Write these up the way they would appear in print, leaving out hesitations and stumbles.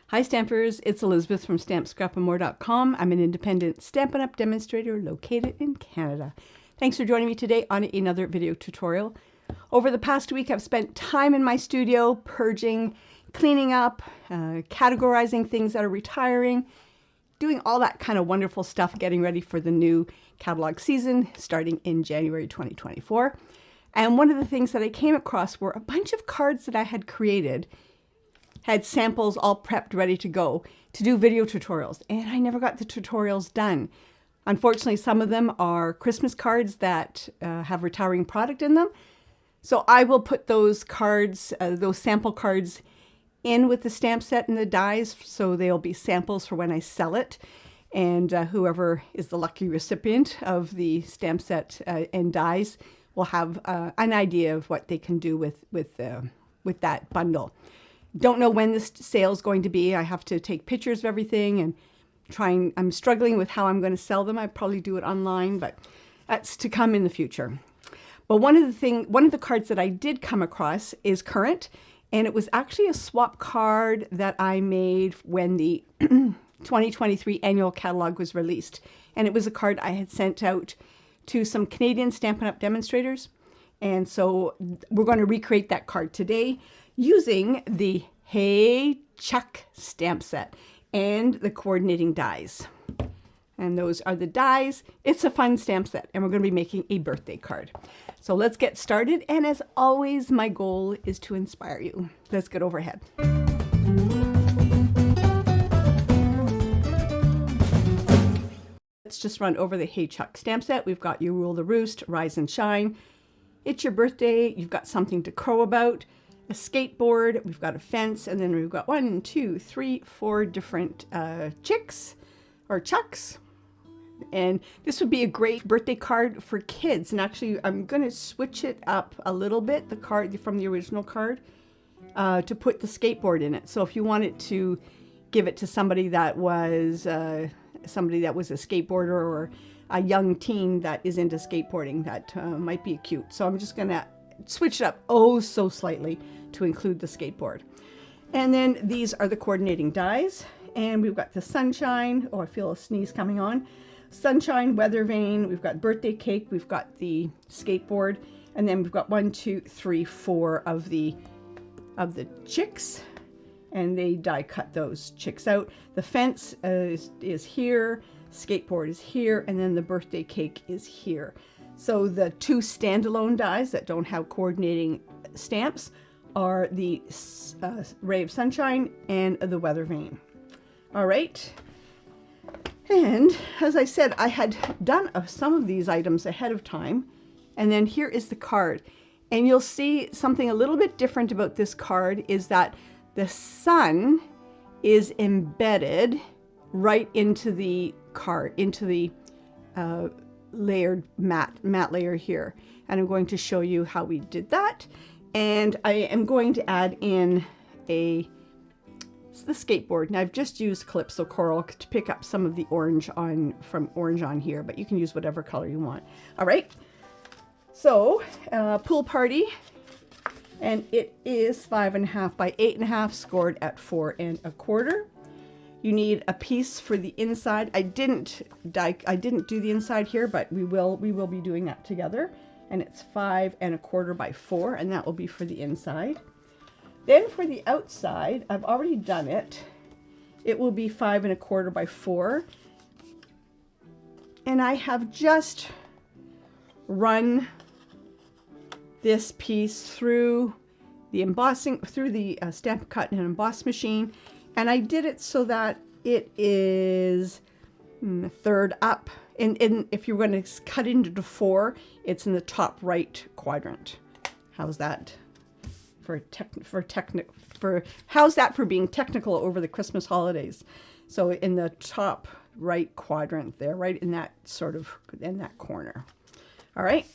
Hi Stampers, it's Elizabeth from StampScrapandMore.com. I'm an independent Stampin' Up! Demonstrator located in Canada. Thanks for joining me today on another video tutorial. Over the past week, I've spent time in my studio purging, cleaning up, categorizing things that are retiring, doing all that kind of wonderful stuff, getting ready for the new catalog season starting in January 2024. And one of the things that I came across were a bunch of cards that I had created, had samples all prepped, ready to go to do video tutorials, and I never got the tutorials done. Unfortunately, some of them are Christmas cards that have retiring product in them. So I will put those cards, those sample cards in with the stamp set and the dies, so they'll be samples for when I sell it. And whoever is the lucky recipient of the stamp set and dies will have an idea of what they can do with that bundle. Don't know when this sale is going to be. I have to take pictures of everything and I'm struggling with how I'm going to sell them. I'd probably do it online, but that's to come in the future. But one of the cards that I did come across is current, and it was actually a swap card that I made when the 2023 annual catalog was released. And it was a card I had sent out to some Canadian Stampin' Up! Demonstrators. And so we're going to recreate that card today using the Hey Chuck stamp set and the coordinating dies. And those are the dies. It's a fun stamp set, and we're going to be making a birthday card. So let's get started. And as always, my goal is to inspire you. Let's get overhead. Let's just run over the Hey Chuck stamp set. We've got You Rule the Roost, Rise and Shine. It's your birthday. You've got something to crow about. A skateboard, we've got a fence, and then we've got 4 different chicks or chucks. And this would be a great birthday card for kids. And actually, I'm going to switch it up a little bit, the card from the original card, to put the skateboard in it. So if you wanted to give it to somebody that was a skateboarder or a young teen that is into skateboarding, that might be cute. So I'm just going to switch it up oh so slightly to include the skateboard. And then these are the coordinating dies, and we've got the sunshine. Oh, I feel a sneeze coming on. Sunshine, weather vane, we've got birthday cake, we've got the skateboard, and then we've got 4 of the chicks, and they die cut those chicks out. The fence is here, skateboard is here, and then the birthday cake is here. So the 2 standalone dies that don't have coordinating stamps are the Ray of Sunshine and the Weather Vane. All right. And as I said, I had done some of these items ahead of time. And then here is the card. And you'll see something a little bit different about this card is that the sun is embedded right into the card, into the layered matte layer here, and I'm going to show you how we did that. And I am going to add in the skateboard, and I've just used Calypso Coral to pick up some of the orange from orange on here, but you can use whatever color you want. All right, so pool party, and it is 5.5 by 8.5, scored at 4 1/4. You need a piece for the inside. I didn't do the inside here, but we will be doing that together. And it's 5 1/4 by 4, and that will be for the inside. Then for the outside, I've already done it. It will be 5 1/4 by 4. And I have just run this piece through the embossing, through the stamp cut and emboss machine. And I did it so that it is a third up. And if you're going to cut into 4, it's in the top right quadrant. How's that how's that for being technical over the Christmas holidays? So in the top right quadrant there, right in that in that corner. All right.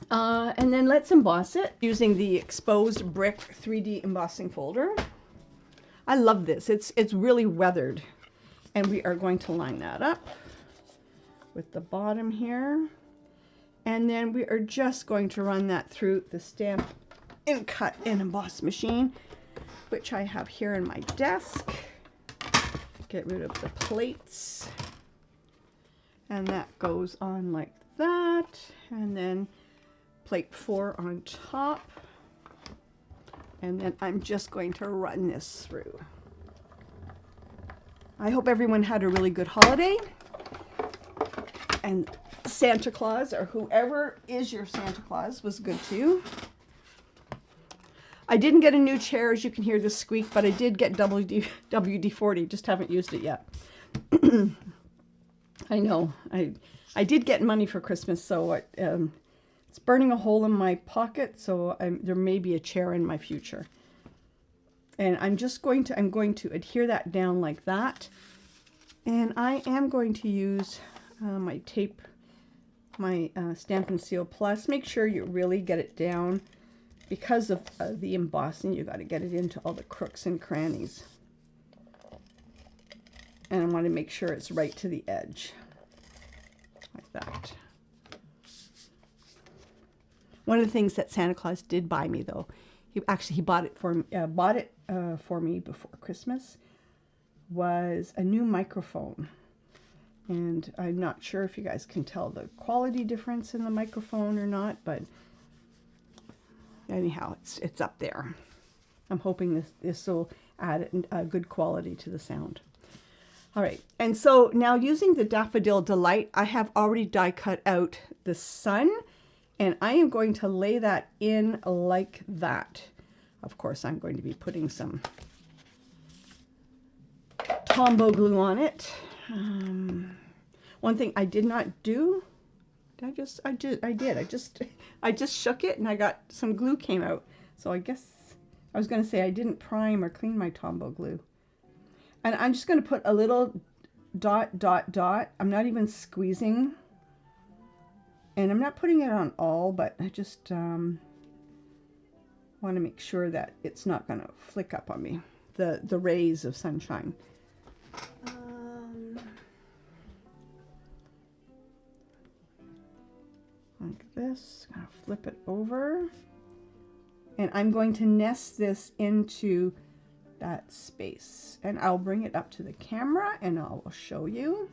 And then let's emboss it using the exposed brick 3D embossing folder. I love this. It's really weathered. And we are going to line that up with the bottom here. And then we are just going to run that through the stamp and cut and emboss machine, which I have here in my desk. get rid of the plates. And that goes on like that. And then plate 4 on top. And then I'm just going to run this through. I hope everyone had a really good holiday. And Santa Claus, or whoever is your Santa Claus, was good to you. I didn't get a new chair, as you can hear the squeak, but I did get WD-40, just haven't used it yet. I know, I did get money for Christmas, so it's burning a hole in my pocket, so there may be a chair in my future. And I'm going to adhere that down like that. And I am going to use my tape, my Stampin' Seal Plus. Make sure you really get it down. Because of the embossing, you got to get it into all the crooks and crannies. And I want to make sure it's right to the edge. Like that. One of the things that Santa Claus did buy me, though, he bought it for me before Christmas, was a new microphone. And I'm not sure if you guys can tell the quality difference in the microphone or not, but anyhow, it's up there. I'm hoping this will add a good quality to the sound. All right, and so now using the Daffodil Delight, I have already die cut out the sun, and I am going to lay that in like that. Of course, I'm going to be putting some Tombow glue on it. One thing I did not do, I just shook it and I got some glue came out. So I guess I was going to say I didn't prime or clean my Tombow glue. And I'm just going to put a little dot, dot, dot. I'm not even squeezing. And I'm not putting it on all, but I just want to make sure that it's not going to flick up on me, the rays of sunshine. Like this, I'm gonna flip it over, and I'm going to nest this into that space, and I'll bring it up to the camera and I will show you.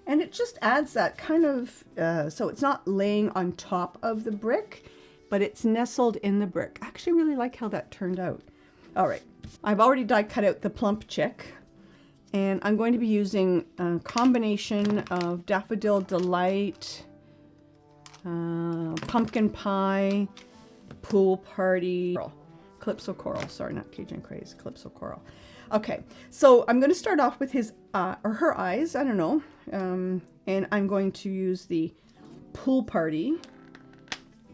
And it just adds that kind of, so it's not laying on top of the brick, but it's nestled in the brick. I actually really like how that turned out. All right, I've already die cut out the plump chick. And I'm going to be using a combination of Daffodil Delight, Pumpkin Pie, Pool Party, Calypso Coral. Sorry, not Cajun Craze, Calypso Coral. Okay, so I'm going to start off with his or her eyes. I don't know. And I'm going to use the Pool Party.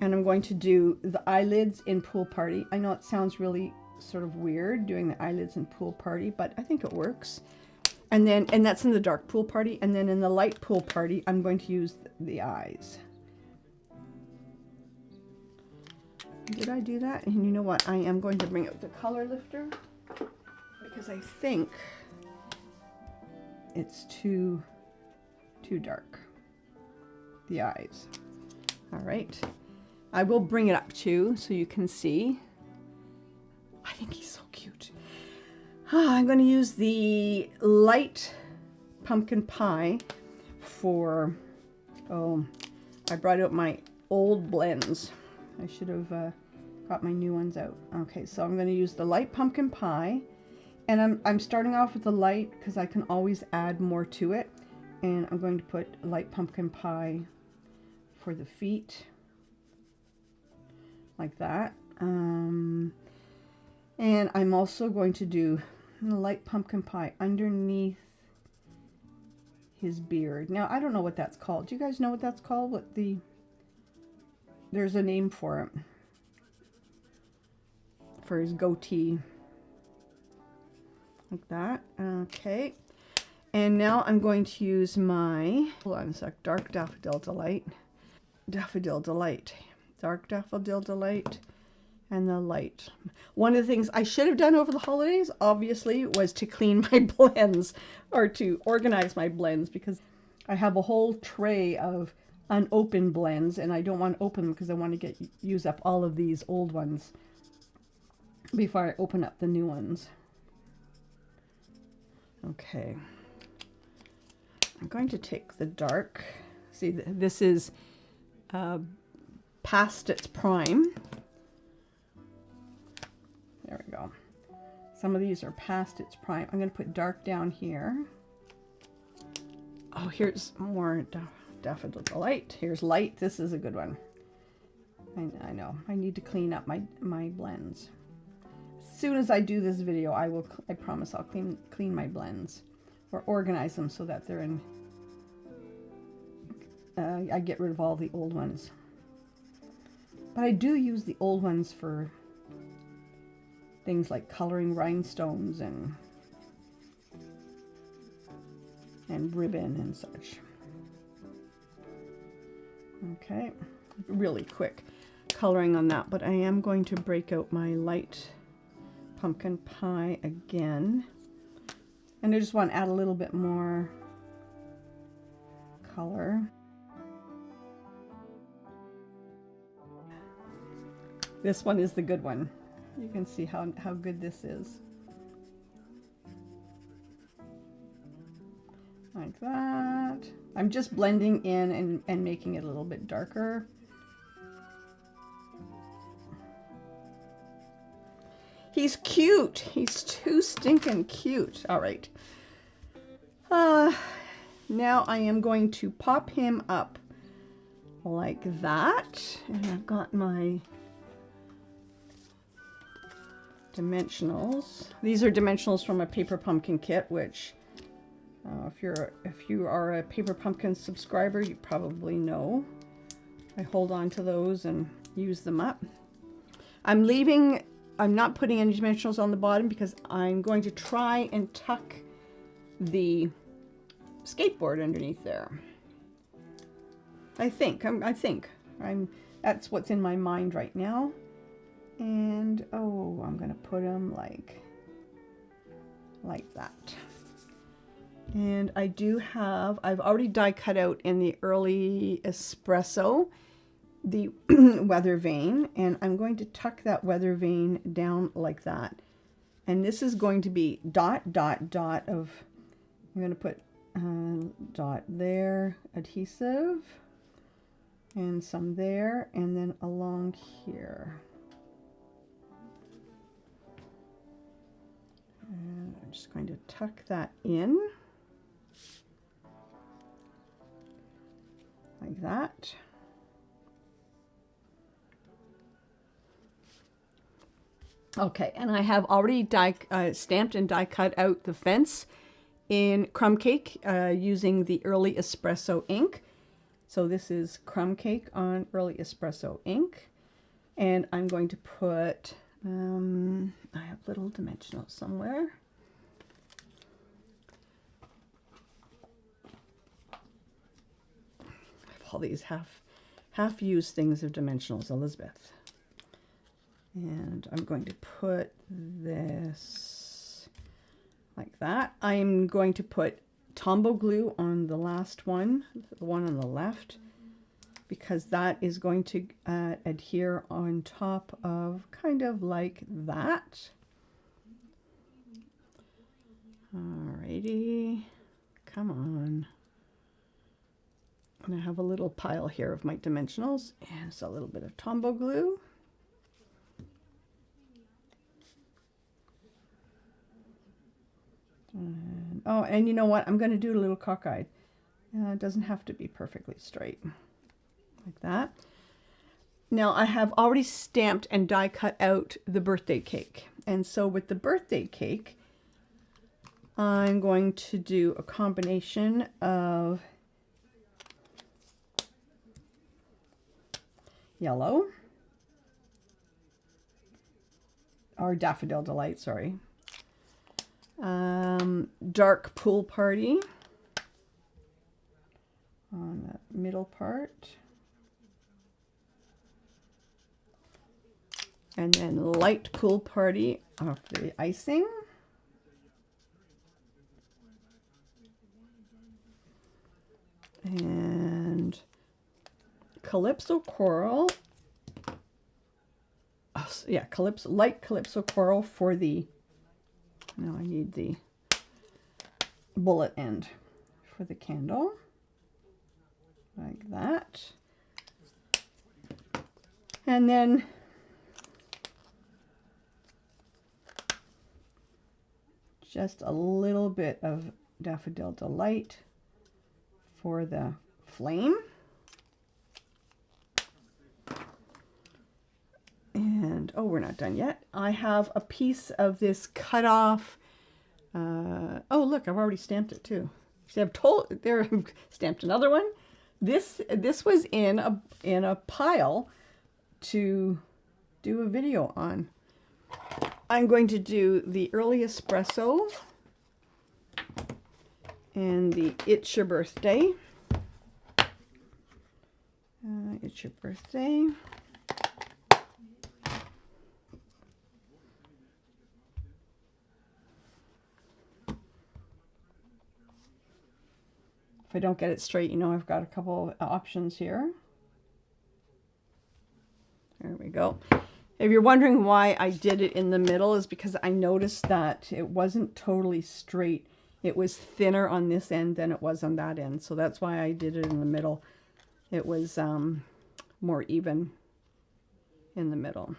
And I'm going to do the eyelids in Pool Party. I know it sounds really sort of weird doing the eyelids in Pool Party, but I think it works. And that's in the dark Pool Party. And then in the light Pool Party, I'm going to use the eyes. Did I do that? And you know what? I am going to bring out the color lifter because I think it's too dark. The eyes. All right. I will bring it up too so you can see. I think he's so cute. I'm going to use the light pumpkin pie for, I brought out my old blends. I should have got my new ones out. Okay, so I'm going to use the light pumpkin pie, and I'm starting off with the light because I can always add more to it. And I'm going to put light pumpkin pie for the feet, like that. And I'm also going to do the light pumpkin pie underneath his beard. Now, I don't know what that's called. Do you guys know what that's called? There's a name for it. For his goatee. Like that. Okay. And now I'm going to use my, hold on a sec, Dark Daffodil Delight. Daffodil Delight. Dark Daffodil Delight. And the light. One of the things I should have done over the holidays, obviously, was to clean my blends or to organize my blends, because I have a whole tray of unopened blends and I don't want to open them because I want to use up all of these old ones. before I open up the new ones. Okay. I'm going to take the dark. See, this is past its prime. There we go. Some of these are past its prime. I'm going to put dark down here. Oh, here's more Daffodil Delight. Here's light. This is a good one. I know. I need to clean up my blends. As soon as I do this video, I promise I'll clean my blends or organize them so that they're in. I get rid of all the old ones. But I do use the old ones for things like coloring rhinestones and ribbon and such. Okay, really quick coloring on that, but I am going to break out my light pumpkin pie again. And I just want to add a little bit more color. This one is the good one. You can see how good this is. Like that. I'm just blending in and making it a little bit darker. He's cute. He's too stinking cute. All right. Now I am going to pop him up like that. And I've got my dimensionals. These are dimensionals from a paper pumpkin kit, which if you are a paper pumpkin subscriber, you probably know. I hold on to those and use them up. I'm not putting any dimensionals on the bottom because I'm going to try and tuck the skateboard underneath there. That's what's in my mind right now. And oh, I'm gonna put them like that. And I do have, I've already die cut out in the early espresso the weather vane, and I'm going to tuck that weather vane down like that. And this is going to be dot, dot, dot of, I'm going to put dot there, adhesive, and some there, and then along here. And I'm just going to tuck that in like that. Okay, and I have already stamped and die cut out the fence in crumb cake using the early espresso ink. So this is crumb cake on early espresso ink, and I'm going to put I have little dimensionals somewhere. I have all these half used things of dimensionals, Elizabeth. And I'm going to put this like that. I'm going to put Tombow glue on the last one, the one on the left, because that is going to adhere on top of kind of like that. Alrighty, come on. And I have a little pile here of my dimensionals and so a little bit of Tombow glue. And you know what? I'm going to do a little cockeyed. It doesn't have to be perfectly straight. Like that. Now I have already stamped and die cut out the birthday cake. And so with the birthday cake, I'm going to do a combination of yellow, or Daffodil Delight, sorry. Dark Pool Party on the middle part, and then Light Pool Party off the icing, and Calypso Coral light calypso coral for the, now I need the bullet end for the candle, like that. And then just a little bit of Daffodil Delight for the flame. And, oh, we're not done yet. I have a piece of this cut off. Oh, look, I've already stamped it too. See, I've stamped another one. This was in a pile to do a video on. I'm going to do the Early Espresso and the It's Your Birthday. It's Your Birthday. If I don't get it straight, you know, I've got a couple of options here. There we go. If you're wondering why I did it in the middle, is because I noticed that it wasn't totally straight. It was thinner on this end than it was on that end. So that's why I did it in the middle. It was more even in the middle.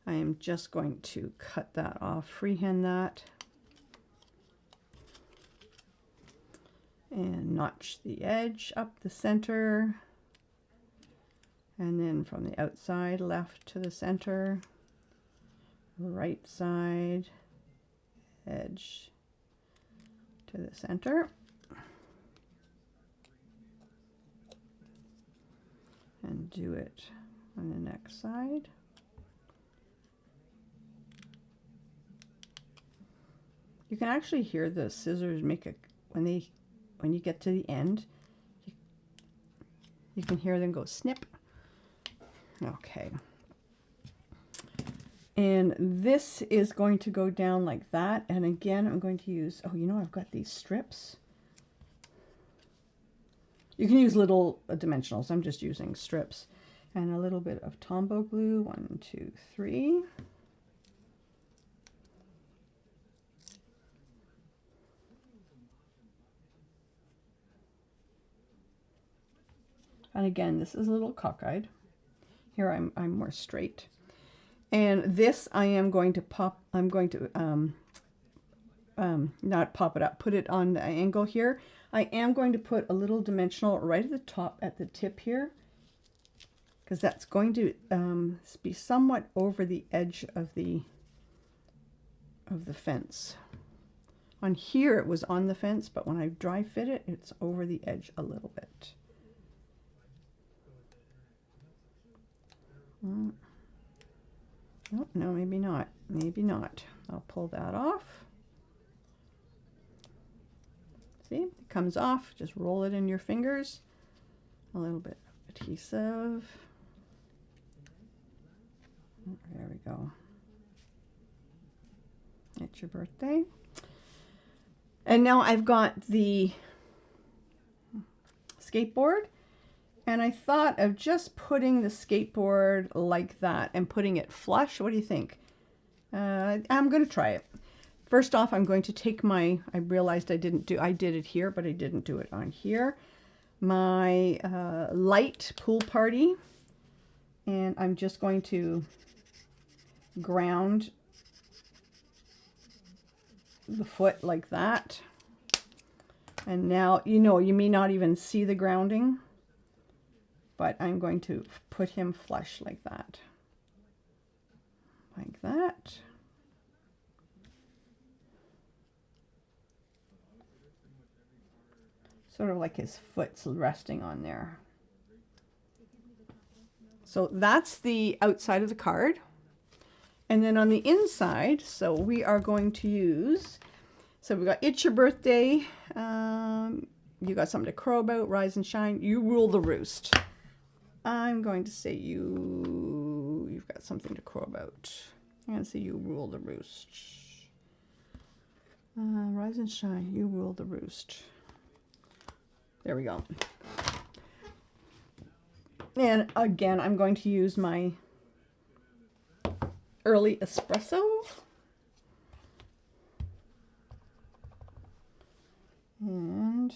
I am just going to cut that off, freehand that. And notch the edge up the center, and then from the outside left to the center, right side edge to the center, and do it on the next side. You can actually hear the scissors make a, when you get to the end, you can hear them go snip. Okay. And this is going to go down like that. And again, I'm going to use, oh, you know, I've got these strips. You can use little dimensionals. I'm just using strips. And a little bit of Tombow glue. 1, 2, 3. And again, this is a little cockeyed. Here I'm more straight. And this I am going to pop, I'm going to not pop it up, put it on the angle here. I am going to put a little dimensional right at the top at the tip here, because that's going to be somewhat over the edge of the fence. On here it was on the fence, but when I dry fit it, it's over the edge a little bit. Oh, no, maybe not. Maybe not. I'll pull that off. See, it comes off. Just roll it in your fingers. A little bit of adhesive. There we go. It's Your Birthday. And now I've got the skateboard. And I thought of just putting the skateboard like that and putting it flush. What do you think? I'm going to try it. First off, I'm going to take my, I realized I did it here, but I didn't do it on here. My light pool party. And I'm just going to ground the foot like that. And now, you know, you may not even see the grounding, but I'm going to put him flush like that. Like that. Sort of like his foot's resting on there. So that's the outside of the card. And then on the inside, so we are going to use, so we've got It's Your Birthday. You got something to crow about, rise and shine. You rule the roost. I'm going to say you've got something to crow about. I'm going to say you rule the roost. Rise and shine, you rule the roost. There we go. And again, I'm going to use my early espresso. And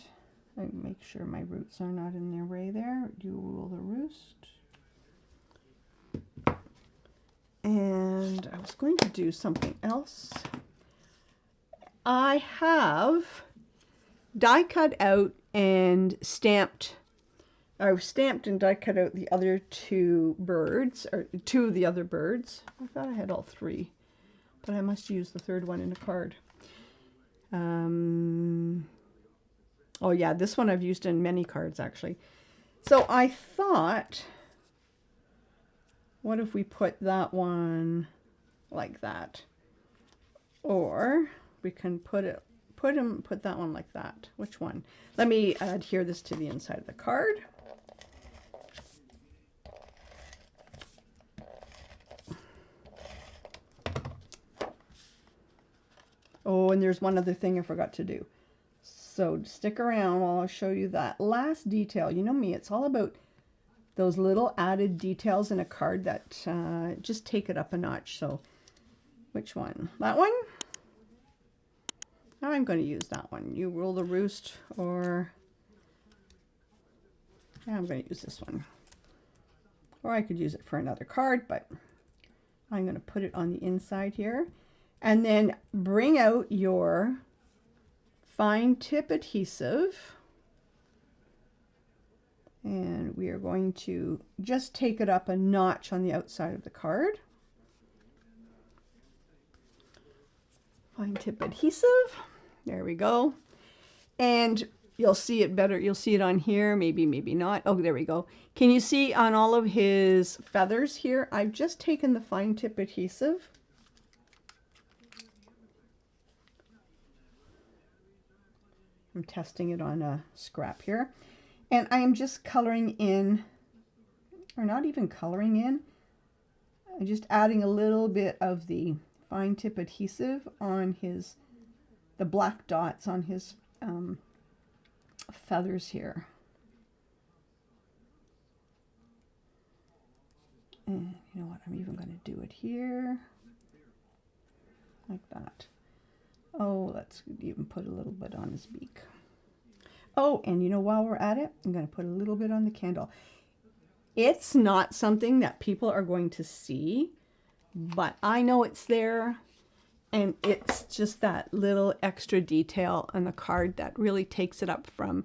I make sure my roots are not in their way there. You rule the roost. And I was going to do something else. I have die cut out and stamped. I've stamped and die cut out the other two birds, or two of the other birds. I thought I had all three, but I must use the third one in a card. Oh yeah, this one I've used in many cards actually. So I thought, what if we put that one like that? Or we can put that one like that. Which one? Let me adhere this to the inside of the card. Oh, and there's one other thing I forgot to do. So stick around while I'll show you that last detail. You know me, it's all about those little added details in a card that just take it up a notch. So which one? That one? I'm going to use that one. You rule the roost, or yeah, I'm going to use this one. Or I could use it for another card, but I'm going to put it on the inside here. And then bring out your fine tip adhesive. And we are going to just take it up a notch on the outside of the card. Fine tip adhesive. There we go. And you'll see it better. You'll see it on here. Maybe, maybe not. Oh, there we go. Can you see on all of his feathers here? I've just taken the fine tip adhesive. I'm testing it on a scrap here. And I am just coloring in, or not even coloring in, I'm just adding a little bit of the fine tip adhesive on the black dots on his feathers here. And you know what, I'm even going to do it here, like that. Oh, let's even put a little bit on his beak. Oh, and you know, while we're at it, I'm going to put a little bit on the candle. It's not something that people are going to see, but I know it's there. And it's just that little extra detail on the card that really takes it up from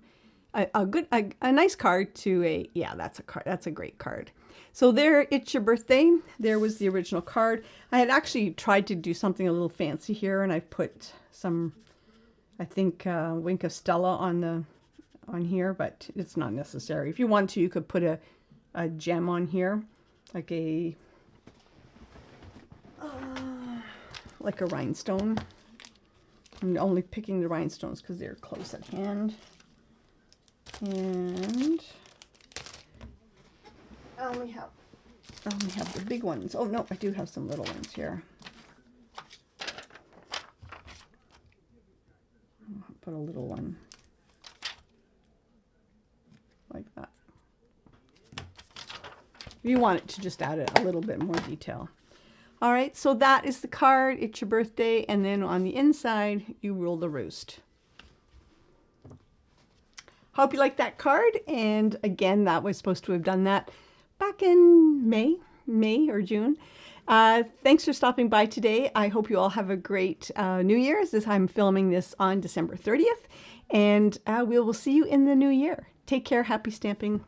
a nice card to a, yeah, that's a card. That's a great card. So there, it's your birthday. There was the original card. I had actually tried to do something a little fancy here, and I put some, I think, Wink of Stella on here, but it's not necessary. If you want to, you could put a gem on here, like a rhinestone. I'm only picking the rhinestones because they're close at hand. And I only have the big ones. Oh no, I do have some little ones here. I'll put a little one like that. You want it to just add a little bit more detail. All right, so that is the card. It's your birthday, and then on the inside, you rule the roost. Hope you like that card, and again, that was supposed to have done that back in May or June. Thanks for stopping by today. I hope you all have a great New Year's. I'm filming this on December 30th, and we will see you in the new year. Take care. Happy stamping.